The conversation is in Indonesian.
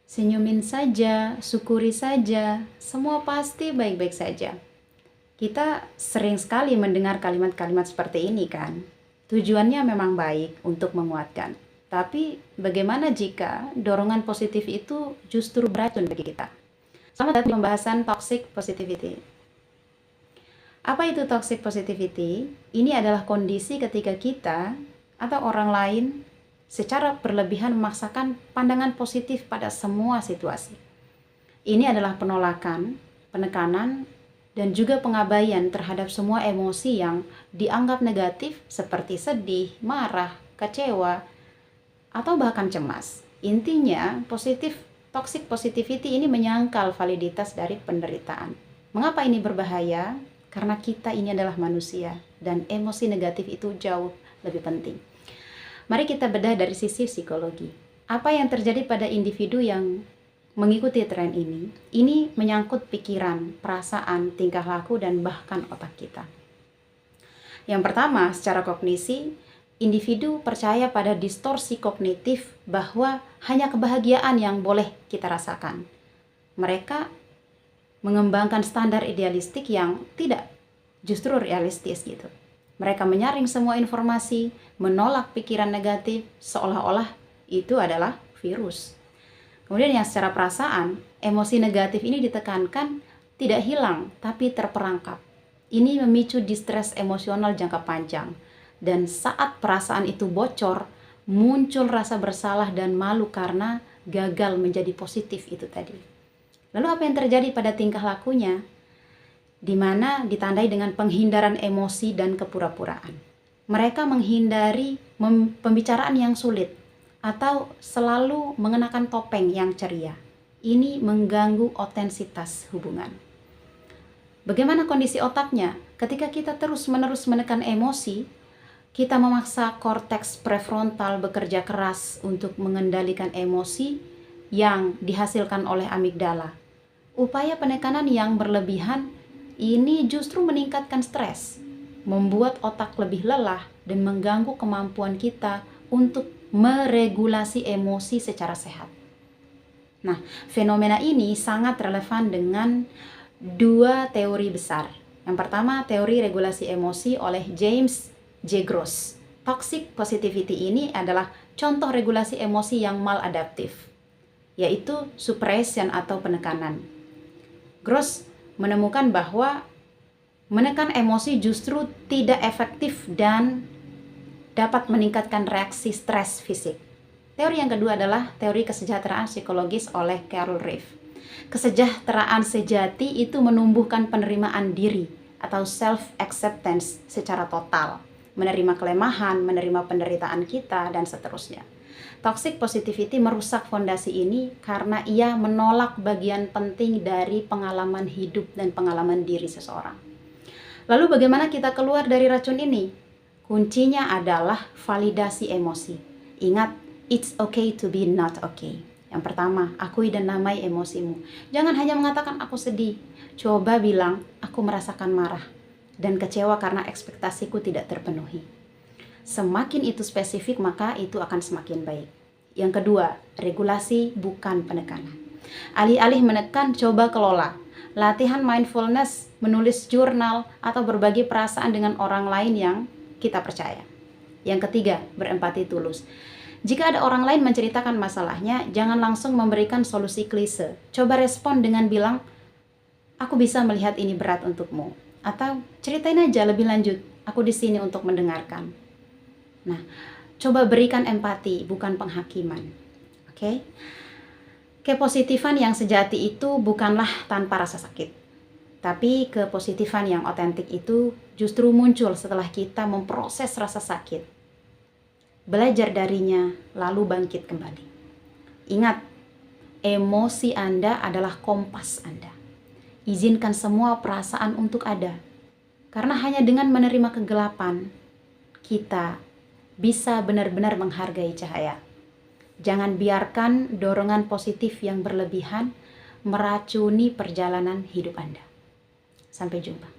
Senyumin saja, syukuri saja, semua pasti baik-baik saja. Kita sering sekali mendengar kalimat-kalimat seperti ini kan. Tujuannya memang baik untuk menguatkan. Tapi bagaimana jika dorongan positif itu justru beracun bagi kita? Selamat datang di pembahasan toxic positivity. Apa itu toxic positivity? Ini adalah kondisi ketika kita atau orang lain secara berlebihan memaksakan pandangan positif pada semua situasi. Ini adalah penolakan, penekanan, dan juga pengabaian terhadap semua emosi yang dianggap negatif seperti sedih, marah, kecewa, atau bahkan cemas. Intinya, toxic positivity ini menyangkal validitas dari penderitaan. Mengapa ini berbahaya? Karena kita ini adalah manusia dan emosi negatif itu jauh lebih penting. Mari kita bedah dari sisi psikologi. Apa yang terjadi pada individu yang mengikuti tren ini? Ini menyangkut pikiran, perasaan, tingkah laku, dan bahkan otak kita. Yang pertama, secara kognisi, individu percaya pada distorsi kognitif bahwa hanya kebahagiaan yang boleh kita rasakan. Mereka mengembangkan standar idealistik yang tidak justru realistis gitu. Mereka menyaring semua informasi, menolak pikiran negatif, seolah-olah itu adalah virus. Kemudian yang secara perasaan, emosi negatif ini ditekankan tidak hilang, tapi terperangkap. Ini memicu distres emosional jangka panjang. Dan saat perasaan itu bocor, muncul rasa bersalah dan malu karena gagal menjadi positif itu tadi. Lalu apa yang terjadi pada tingkah lakunya? Di mana ditandai dengan penghindaran emosi dan kepura-puraan. Mereka menghindari pembicaraan yang sulit atau selalu mengenakan topeng yang ceria. Ini mengganggu otensitas hubungan. Bagaimana kondisi otaknya? Ketika kita terus-menerus menekan emosi, kita memaksa korteks prefrontal bekerja keras untuk mengendalikan emosi yang dihasilkan oleh amigdala. Upaya penekanan yang berlebihan ini justru meningkatkan stres, membuat otak lebih lelah dan mengganggu kemampuan kita untuk meregulasi emosi secara sehat. Nah, fenomena ini sangat relevan dengan dua teori besar. Yang pertama, teori regulasi emosi oleh James J. Gross. Toxic positivity ini adalah contoh regulasi emosi yang maladaptif, yaitu suppression atau penekanan. Gross menemukan bahwa menekan emosi justru tidak efektif dan dapat meningkatkan reaksi stres fisik. Teori yang kedua adalah teori kesejahteraan psikologis oleh Carol Reeve. Kesejahteraan sejati itu menumbuhkan penerimaan diri atau self-acceptance secara total, menerima kelemahan, menerima penderitaan kita, dan seterusnya. Toxic positivity merusak fondasi ini karena ia menolak bagian penting dari pengalaman hidup dan pengalaman diri seseorang. Lalu bagaimana kita keluar dari racun ini? Kuncinya adalah validasi emosi. Ingat, it's okay to be not okay. Yang pertama, akui dan namai emosimu. Jangan hanya mengatakan aku sedih. Coba bilang, aku merasakan marah dan kecewa karena ekspektasiku tidak terpenuhi. Semakin itu spesifik, maka itu akan semakin baik. Yang kedua, regulasi bukan penekanan. Alih-alih menekan, coba kelola. Latihan mindfulness, menulis jurnal, atau berbagi perasaan dengan orang lain yang kita percaya. Yang ketiga, berempati tulus. Jika ada orang lain menceritakan masalahnya, jangan langsung memberikan solusi klise. Coba respon dengan bilang, aku bisa melihat ini berat untukmu. Atau ceritain aja lebih lanjut, aku di sini untuk mendengarkan. Nah, coba berikan empati, bukan penghakiman. Oke? Kepositifan yang sejati itu bukanlah tanpa rasa sakit. Tapi kepositifan yang otentik itu justru muncul setelah kita memproses rasa sakit. Belajar darinya, lalu bangkit kembali. Ingat, emosi Anda adalah kompas Anda. Izinkan semua perasaan untuk ada. Karena hanya dengan menerima kegelapan, kita bisa benar-benar menghargai cahaya. Jangan biarkan dorongan positif yang berlebihan meracuni perjalanan hidup Anda. Sampai jumpa.